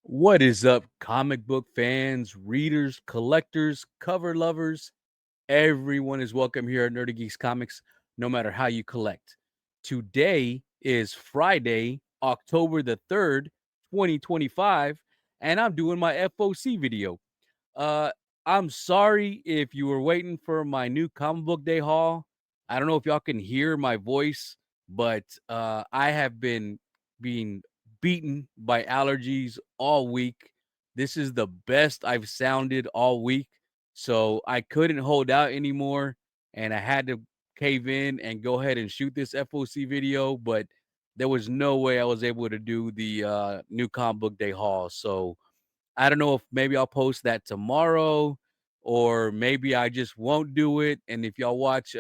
What is up, comic book fans, readers, collectors, cover lovers? Everyone is welcome here at NerdyGeeks Comics, no matter how you collect. Today is Friday, October the 3rd, 2025, and I'm doing my FOC video. Uh, I'm sorry if you were waiting for my new comic book day haul. I don't know if y'all can hear my voice, but I have been being beaten by allergies all week. This is the best I've sounded all week, so I couldn't hold out anymore, and I had to cave in and go ahead and shoot this FOC video. But there was no way I was able to do the new comic book day haul, so I don't know if maybe I'll post that tomorrow or maybe I just won't do it. And if y'all watch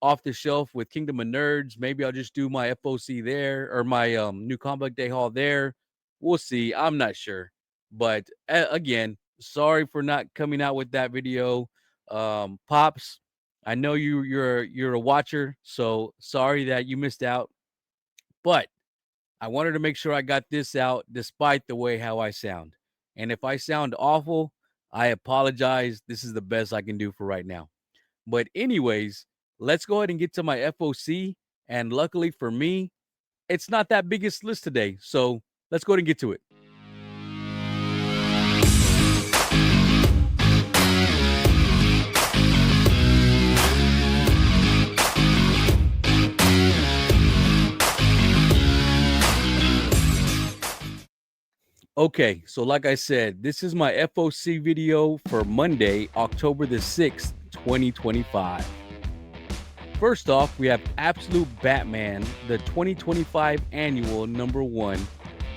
Off the Shelf with Kingdom of Nerds, maybe I'll just do my FOC there or my new comic day haul there. We'll see. I'm not sure. But again, sorry for not coming out with that video. Pops, I know you're a watcher, so sorry that you missed out. But I wanted to make sure I got this out despite the way how I sound. And if I sound awful, I apologize. This is the best I can do for right now. But anyways, let's go ahead and get to my FOC. And luckily for me, it's not that biggest list today. So let's go ahead and get to it. Okay, so like I said, this is my FOC video for Monday, October the 6th, 2025. First off, we have Absolute Batman, the 2025 annual #1.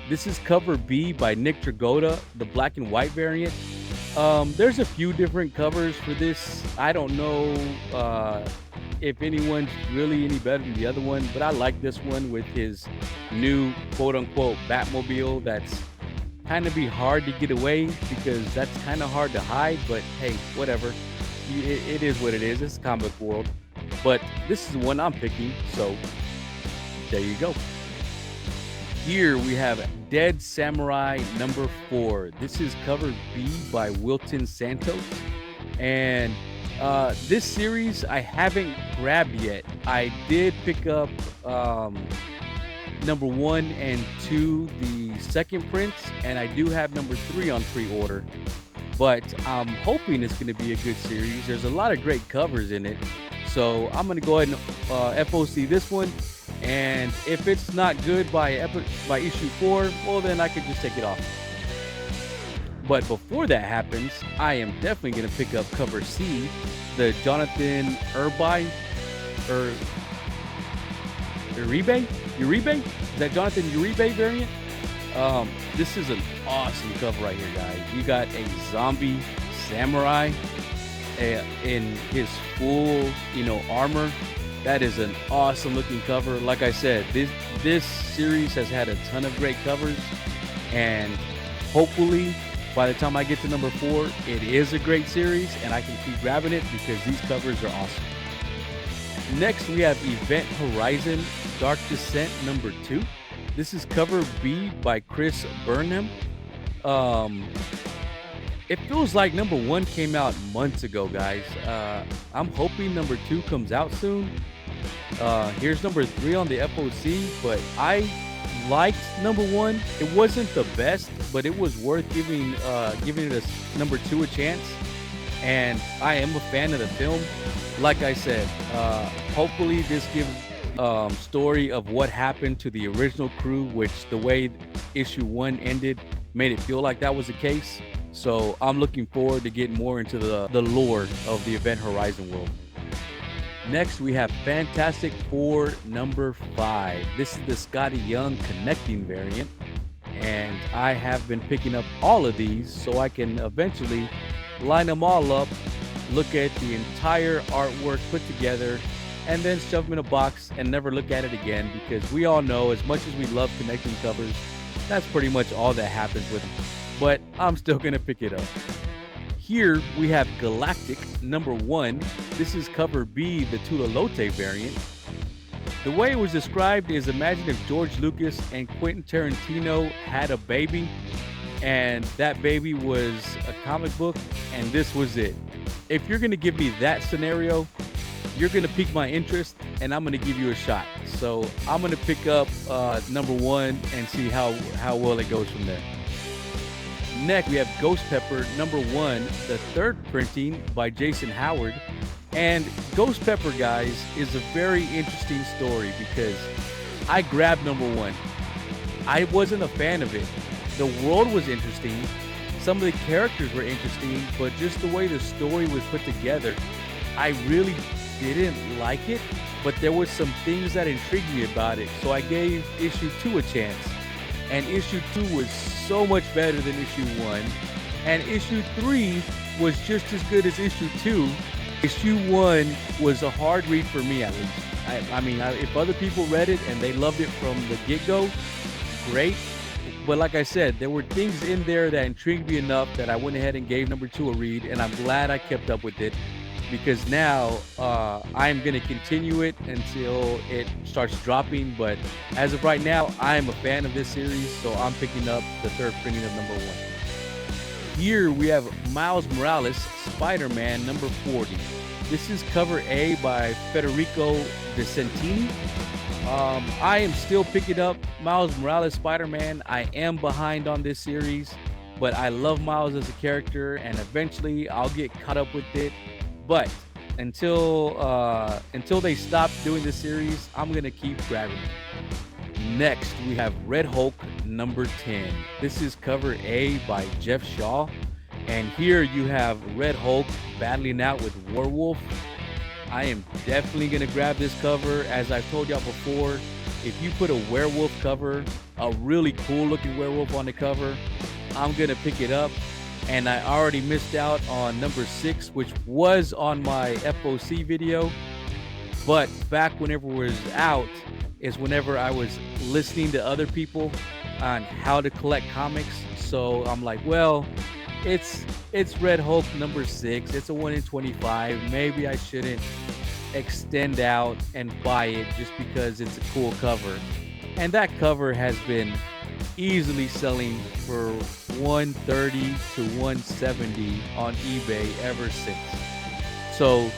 This is cover B by Nick Dragotta, the black and white variant. There's a few different covers for this. I don't know if anyone's really any better than the other one, but I like this one with his new quote unquote Batmobile that's kind of be hard to get away because that's kind of hard to hide, but hey, whatever. It is what it is. It's a comic world. But this is the one I'm picking, so there you go. Here we have Dead Samurai #4. This is cover B by Wilton Santos. And this series I haven't grabbed yet. I did pick up #1 and 2, the second prints, and I do have #3 on pre-order. But I'm hoping it's going to be a good series. There's a lot of great covers in it, so I'm going to go ahead and FOC this one. And if it's not good by issue 4, well then I could just take it off. But before that happens, I am definitely going to pick up cover C, the Jonathan Uribe? Is that Jonathan Uribe variant? This is an awesome cover right here, guys. You got a zombie samurai in his full, armor. That is an awesome looking cover. Like I said, this series has had a ton of great covers, and hopefully by the time I get to #4, it is a great series and I can keep grabbing it because these covers are awesome. Next, we have Event Horizon Dark Descent #2. This is cover B by Chris Burnham. It feels like #1 came out months ago, guys. I'm hoping #2 comes out soon. Here's #3 on the FOC, but I liked #1. It wasn't the best, but it was worth giving it a #2 a chance. And I am a fan of the film. Like I said, hopefully this gives story of what happened to the original crew, which the way issue 1 ended made it feel like that was the case. So I'm looking forward to getting more into the lore of the Event Horizon world. Next, we have Fantastic Four #5. This is the Scotty Young connecting variant. And I have been picking up all of these so I can eventually line them all up, look at the entire artwork put together, and then shove them in a box and never look at it again, because we all know, as much as we love connecting covers, that's pretty much all that happens with them. But I'm still going to pick it up. Here we have Galactic #1. This is cover B, the Tulalote variant. The way it was described is, imagine if George Lucas and Quentin Tarantino had a baby, and that baby was a comic book, and this was it. If you're going to give me that scenario, you're going to pique my interest, and I'm going to give you a shot. So I'm going to pick up number 1 and see how well it goes from there. Next, we have Ghost Pepper number 1, the 3rd printing by Jason Howard. And Ghost Pepper, guys, is a very interesting story because I grabbed number 1. I wasn't a fan of it. The world was interesting. Some of the characters were interesting, but just the way the story was put together, I really didn't like it. But there was some things that intrigued me about it. So I gave issue 2 a chance. And issue 2 was so much better than issue 1. And issue 3 was just as good as issue 2. Issue 1 was a hard read for me, at least. I mean, if other people read it and they loved it from the get-go, great. But like I said, there were things in there that intrigued me enough that I went ahead and gave number 2 a read, and I'm glad I kept up with it, because now I'm going to continue it until it starts dropping. But as of right now, I am a fan of this series, so I'm picking up the 3rd printing of number 1. Here we have Miles Morales, Spider-Man number 40. This is cover A by Federico De Santini. I am still picking up Miles Morales Spider-Man. I am behind on this series, but I love Miles as a character, and eventually I'll get caught up with it. But until they stop doing this series, I'm gonna keep grabbing it. Next, we have Red Hulk number 10. This is cover A by Jeff Shaw. And here you have Red Hulk battling out with Werewolf. I am definitely going to grab this cover. As I've told y'all before, if you put a werewolf cover, a really cool looking werewolf on the cover, I'm going to pick it up. And I already missed out on number 6, which was on my F.O.C. video. But back whenever it was out is whenever I was listening to other people on how to collect comics. So I'm like, well, it's Red Hulk number 6. It's a 1 in 25. Maybe I shouldn't extend out and buy it just because it's a cool cover. And that cover has been easily selling for $130 to $170 on eBay ever since. So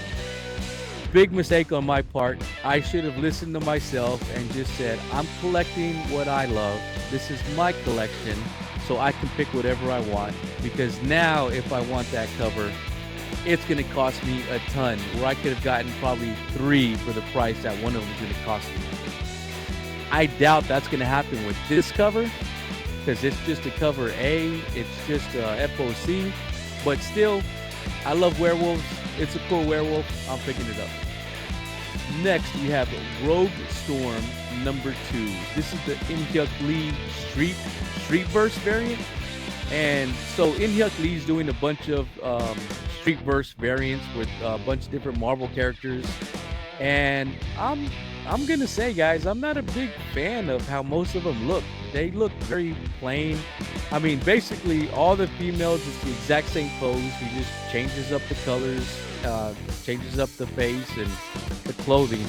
big mistake on my part. I should have listened to myself and just said, I'm collecting what I love. This is my collection, so I can pick whatever I want. Because now, if I want that cover, it's going to cost me a ton, where I could have gotten probably 3 for the price that one of them is going to cost me. I doubt that's going to happen with this cover, because it's just a cover A. It's just a F.O.C. But still, I love werewolves. It's a cool werewolf. I'm picking it up. Next, we have Rogue Storm number 2. This is the In-Hyuk Lee Streetverse variant. And so In-Hyuk Lee's doing a bunch of Streetverse variants with a bunch of different Marvel characters. And I'm gonna say, guys, I'm not a big fan of how most of them look. They look very plain. I mean, basically all the females is the exact same pose. He just changes up the colors, changes up the face and the clothing,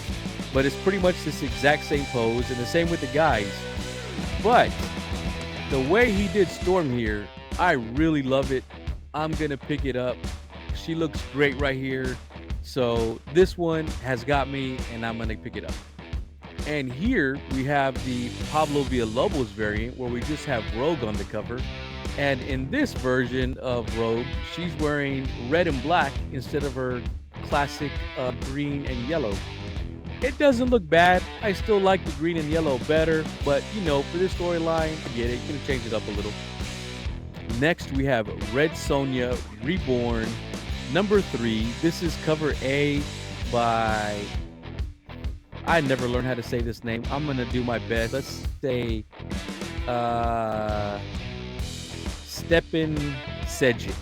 but it's pretty much this exact same pose, and the same with the guys. But the way he did Storm here, I really love it. I'm gonna pick it up. She looks great right here. So this one has got me, and I'm gonna pick it up. And here we have the Pablo Villalobos variant, where we just have Rogue on the cover. And in this version of Rogue, she's wearing red and black instead of her classic green and yellow. It doesn't look bad. I still like the green and yellow better, but you know, for this storyline, I get it. You can change it up a little. Next, we have Red Sonja Reborn number 3. This is cover A by, I never learned how to say this name. I'm gonna do my best. Let's say Stepan Sejic.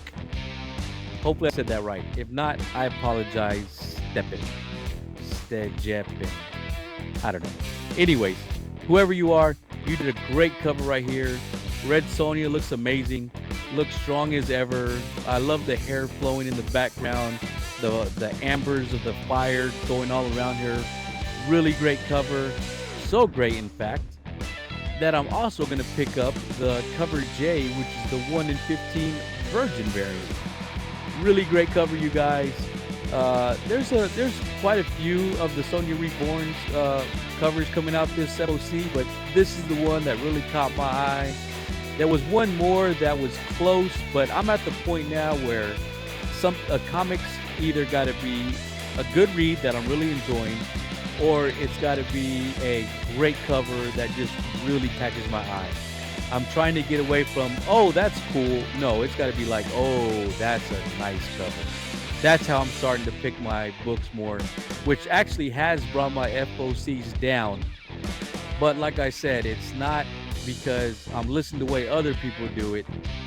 Hopefully I said that right. If not, I apologize. Stepan. I don't know. Anyways, whoever you are, you did a great cover right here. Red Sonja looks amazing. Looks strong as ever. I love the hair flowing in the background. The ambers of the fire going all around her. Really great cover. So great, in fact, that I'm also going to pick up the cover J, which is the 1 in 15 Virgin variant. Really great cover, you guys. There's quite a few of the Sonya Reborn's covers coming out this F.O.C, but this is the one that really caught my eye. There was one more that was close, but I'm at the point now where comics either got to be a good read that I'm really enjoying, or it's got to be a great cover that just really catches my eye. I'm trying to get away from, oh, that's cool. No, it's got to be like, oh, that's a nice cover. That's how I'm starting to pick my books more, which actually has brought my F.O.Cs down. But like I said, it's not because I'm listening to the way other people do it.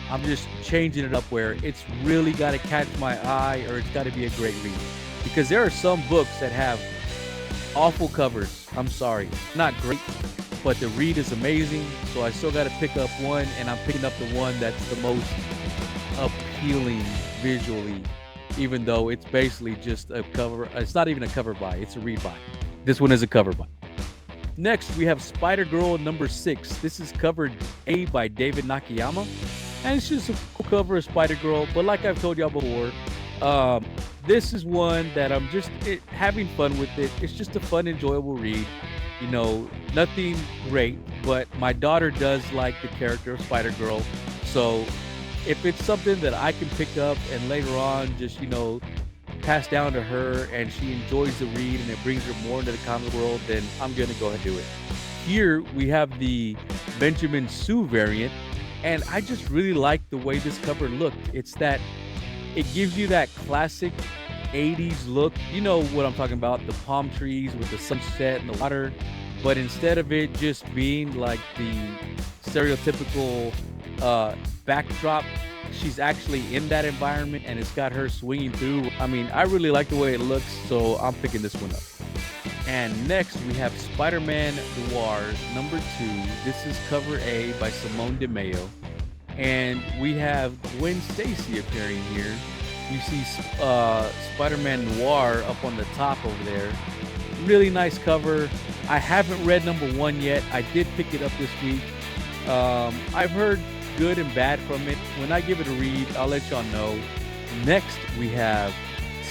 I'm just changing it up where it's really got to catch my eye, or it's got to be a great read. Because there are some books that have awful covers. I'm sorry, not great, but the read is amazing. So I still got to pick up one, and I'm picking up the one that's the most appealing visually, even though it's basically just a cover. It's not even a cover buy, it's a read buy. This one is a cover buy. Next, we have Spider-Girl number 6. This is cover A by David Nakayama, and it's just a cool cover of Spider-Girl. But like I've told y'all before, this is one that I'm just having fun with it. It's just a fun, enjoyable read. You know, nothing great, but my daughter does like the character of Spider-Girl. So if it's something that I can pick up and later on just, pass down to her and she enjoys the read and it brings her more into the comic world, then I'm going to go ahead and do it. Here we have the Benjamin Sue variant, and I just really like the way this cover looked. It's that it gives you that classic 80s look. You know what I'm talking about, the palm trees with the sunset and the water. But instead of it just being like the stereotypical backdrop, she's actually in that environment and it's got her swinging through. I mean, I really like the way it looks, so I'm picking this one up. And next we have Spider-Man Noir number 2. This is cover A by Simone DeMeo. And we have Gwen Stacy appearing here. You see Spider-Man Noir up on the top over there. Really nice cover. I haven't read number 1 yet. I did pick it up this week. I've heard good and bad from it. When I give it a read, I'll let y'all know. Next, we have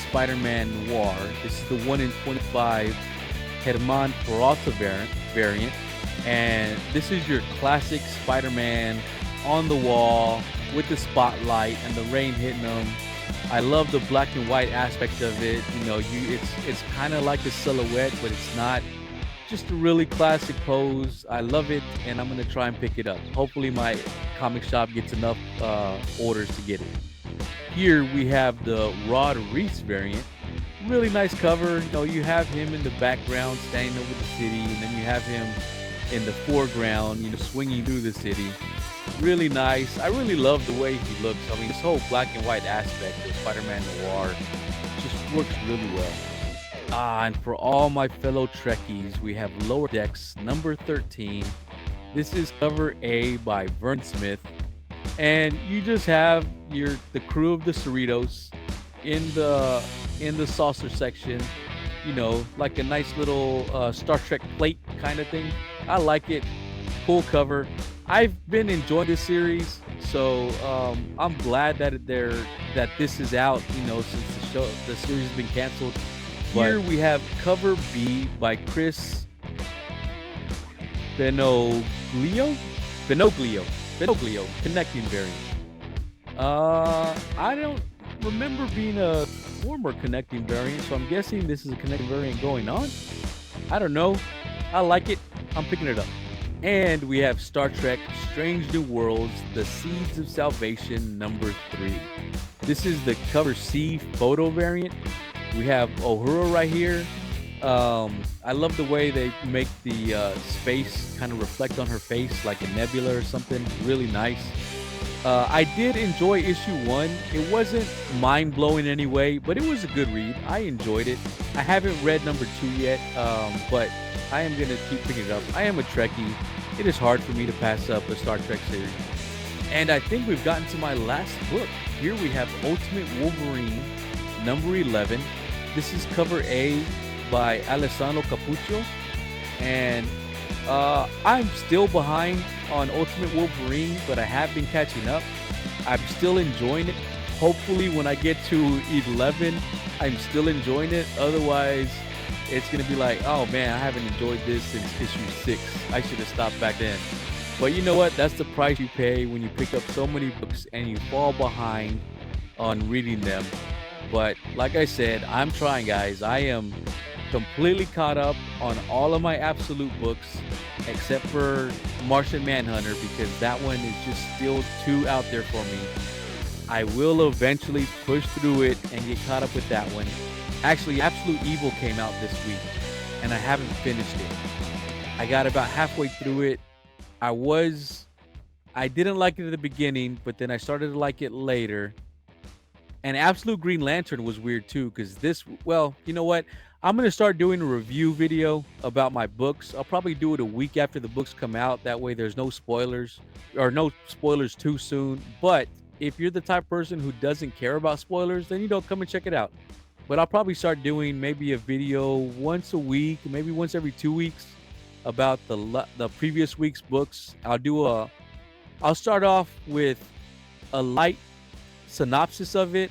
Spider-Man Noir. This is the 1 in 25 Herman Peralta variant. And this is your classic Spider-Man on the wall with the spotlight and the rain hitting him. I love the black and white aspect of it. It's kind of like a silhouette, but it's not. Just a really classic pose. I love it, and I'm gonna try and pick it up. Hopefully my comic shop gets enough orders to get it. Here we have the Rod Reese variant. Really nice cover. You have him in the background standing over the city, and then you have him in the foreground, swinging through the city. Really nice. I really love the way he looks. I mean, this whole black and white aspect of Spider-Man Noir just works really well. And for all my fellow Trekkies, we have Lower Decks number 13. This is cover A by Vern Smith. And you just have the crew of the Cerritos in the saucer section, like a nice little Star Trek plate kind of thing. I like it. Cool cover. I've been enjoying this series, so I'm glad that this is out, since the series has been canceled. Here we have cover B by Chris Benoglio, connecting variant. I don't remember being a former connecting variant, so I'm guessing this is a connecting variant going on. I don't know. I like it. I'm picking it up. And we have Star Trek Strange New Worlds, The Seeds of Salvation number 3. This is the cover C photo variant. We have Uhura right here. I love the way they make the space kind of reflect on her face like a nebula or something. Really nice. I did enjoy issue 1. It wasn't mind-blowing anyway, but it was a good read. I enjoyed it. I haven't read number 2 yet, but I am going to keep picking it up. I am a Trekkie. It is hard for me to pass up a Star Trek series. And I think we've gotten to my last book. Here we have Ultimate Wolverine number 11. This is cover A by Alessandro Capuccio. And I'm still behind on Ultimate Wolverine, but I have been catching up. I'm still enjoying it. Hopefully, when I get to 11, I'm still enjoying it. Otherwise, it's going to be like, oh man, I haven't enjoyed this since issue 6. I should have stopped back then. But you know what? That's the price you pay when you pick up so many books and you fall behind on reading them. But like I said, I'm trying, guys. I am completely caught up on all of my absolute books except for Martian Manhunter, because that one is just still too out there for me. I will eventually push through it and get caught up with that one. Actually, Absolute Evil came out this week and I haven't finished it. I got about halfway through it. I didn't like it at the beginning, but then I started to like it later. And Absolute Green Lantern was weird too, because well, you know what? I'm going to start doing a review video about my books. I'll probably do it a week after the books come out. That way there's no spoilers, or no spoilers too soon. But if you're the type of person who doesn't care about spoilers, then come and check it out. But I'll probably start doing maybe a video once a week, maybe once every 2 weeks, about the previous week's books. I'll start off with a light synopsis of it,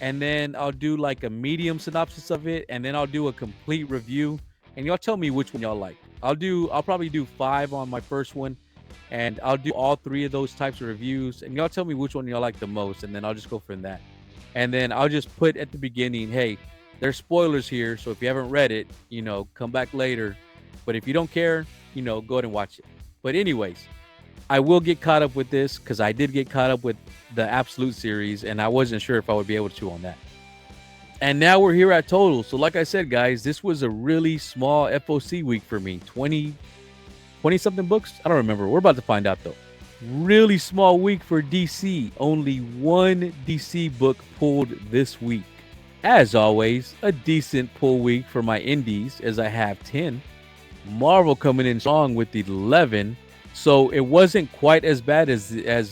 and then I'll do like a medium synopsis of it, and then I'll do a complete review, and y'all tell me which one y'all like. I'll probably do 5 on my first one, and I'll do all 3 of those types of reviews, and y'all tell me which one y'all like the most, and then I'll just go from that. And then I'll just put at the beginning, hey, there's spoilers here, so if you haven't read it, come back later. But if you don't care, go ahead and watch it. But anyways, I will get caught up with this, because I did get caught up with the Absolute series, and I wasn't sure if I would be able to on that. And now we're here at Total. So like I said, guys, this was a really small FOC week for me. 20 something books? I don't remember. We're about to find out though. Really small week for DC. Only one DC book pulled this week. As always, a decent pull week for my indies, as I have 10. Marvel coming in strong with 11. So it wasn't quite as bad as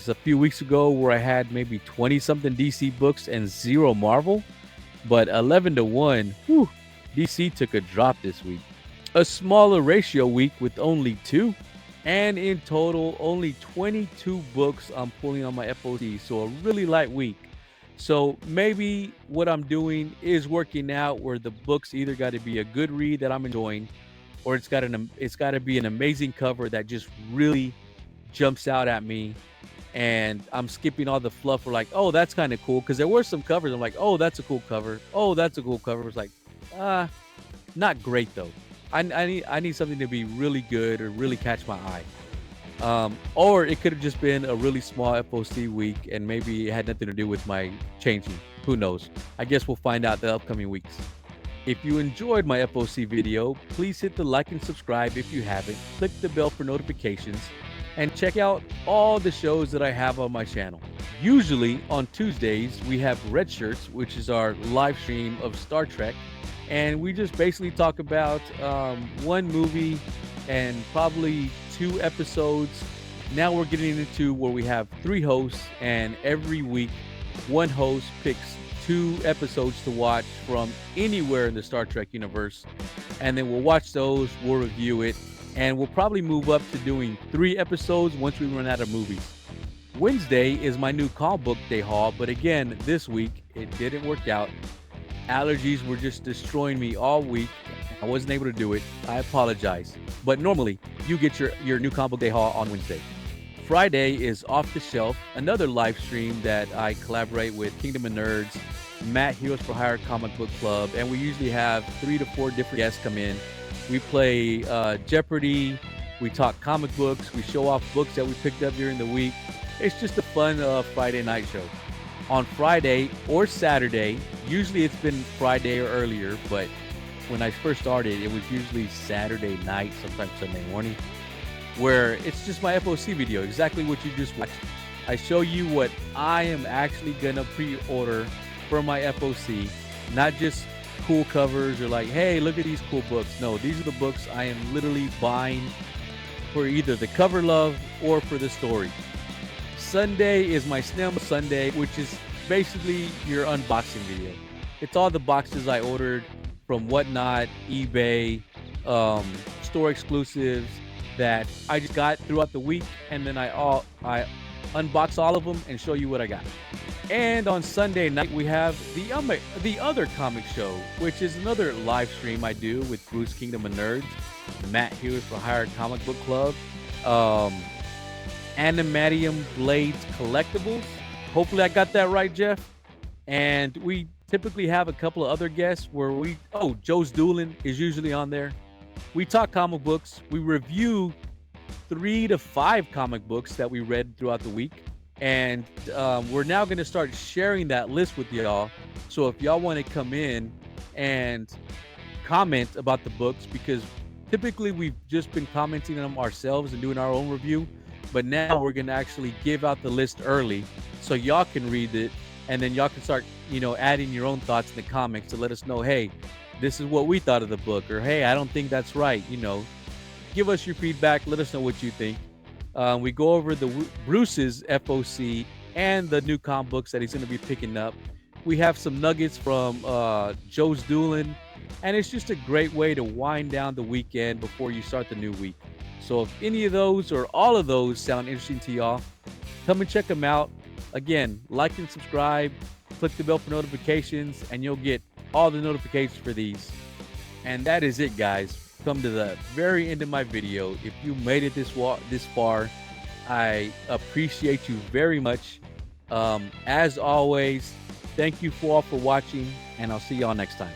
a few weeks ago, where I had maybe 20 something DC books and 0 Marvel. But 11-1, whew, DC took a drop this week. A smaller ratio week with only 2. And in total, only 22 books I'm pulling on my FOC. So a really light week. So maybe what I'm doing is working out, where the books either got to be a good read that I'm enjoying, or it's got to be an amazing cover that just really jumps out at me, and I'm skipping all the fluff. For like, oh, that's kind of cool, because there were some covers I'm like, oh, that's a cool cover. Oh, that's a cool cover. It's like, not great though. I need something to be really good or really catch my eye. Or it could have just been a really small FOC week, and maybe it had nothing to do with my changing. Who knows? I guess we'll find out the upcoming weeks. If you enjoyed my FOC video, please hit the like and subscribe if you haven't. Click the bell for notifications, and check out all the shows that I have on my channel. Usually on Tuesdays, we have Red Shirts, which is our live stream of Star Trek. And we just basically talk about one movie and probably 2 episodes. Now we're getting into where we have 3 hosts, and every week one host picks 2 episodes to watch from anywhere in the Star Trek universe, and then we'll watch those, we'll review it, and we'll probably move up to doing 3 episodes once we run out of movies. Wednesday is my new comic book day haul, but again, this week it didn't work out. Allergies were just destroying me all week. I wasn't able to do it. I apologize. But normally, you get your new comic book day haul on Wednesday. Friday is Off the Shelf, another live stream that I collaborate with Kingdom of Nerds, Matt Heroes for Hire Comic Book Club, and we usually have 3 to 4 different guests come in. We play Jeopardy, we talk comic books, we show off books that we picked up during the week. It's just a fun Friday night show. On Friday or Saturday, usually it's been Friday or earlier, but when I first started, it was usually Saturday night, sometimes Sunday morning, where it's just my FOC video, exactly what you just watched. I show you what I am actually gonna pre-order for my FOC, not just cool covers or like, hey, look at these cool books. No, these are the books I am literally buying for either the cover love or for the story. Sunday is my SNEM Sunday, which is basically your unboxing video. It's all the boxes I ordered from Whatnot, eBay, store exclusives that I just got throughout the week, and then I unbox all of them and show you what I got. And on Sunday night we have the other comic show, which is another live stream I do with Bruce Kingdom of Nerds, Matt Hughes for Hire Comic Book Club, um, Animatium Blades Collectibles. Hopefully I got that right, Jeff. And we typically have a couple of other guests where Joe's Doolin is usually on there. We talk comic books. We review 3 to 5 comic books that we read throughout the week. And we're now going to start sharing that list with y'all. So if y'all want to come in and comment about the books, because typically we've just been commenting on them ourselves and doing our own review, but now we're going to actually give out the list early so y'all can read it, and then y'all can start, adding your own thoughts in the comments to let us know, hey, this is what we thought of the book, or hey, I don't think that's right. Give us your feedback. Let us know what you think. We go over Bruce's F.O.C. and the new comic books that he's going to be picking up. We have some nuggets from Joe's Doolin, and it's just a great way to wind down the weekend before you start the new week. So if any of those or all of those sound interesting to y'all, come and check them out. Again, like and subscribe, click the bell for notifications, and you'll get all the notifications for these. And that is it, guys. Come to the very end of my video. If you made it this far, I appreciate you very much. As always, thank you all for watching, and I'll see y'all next time.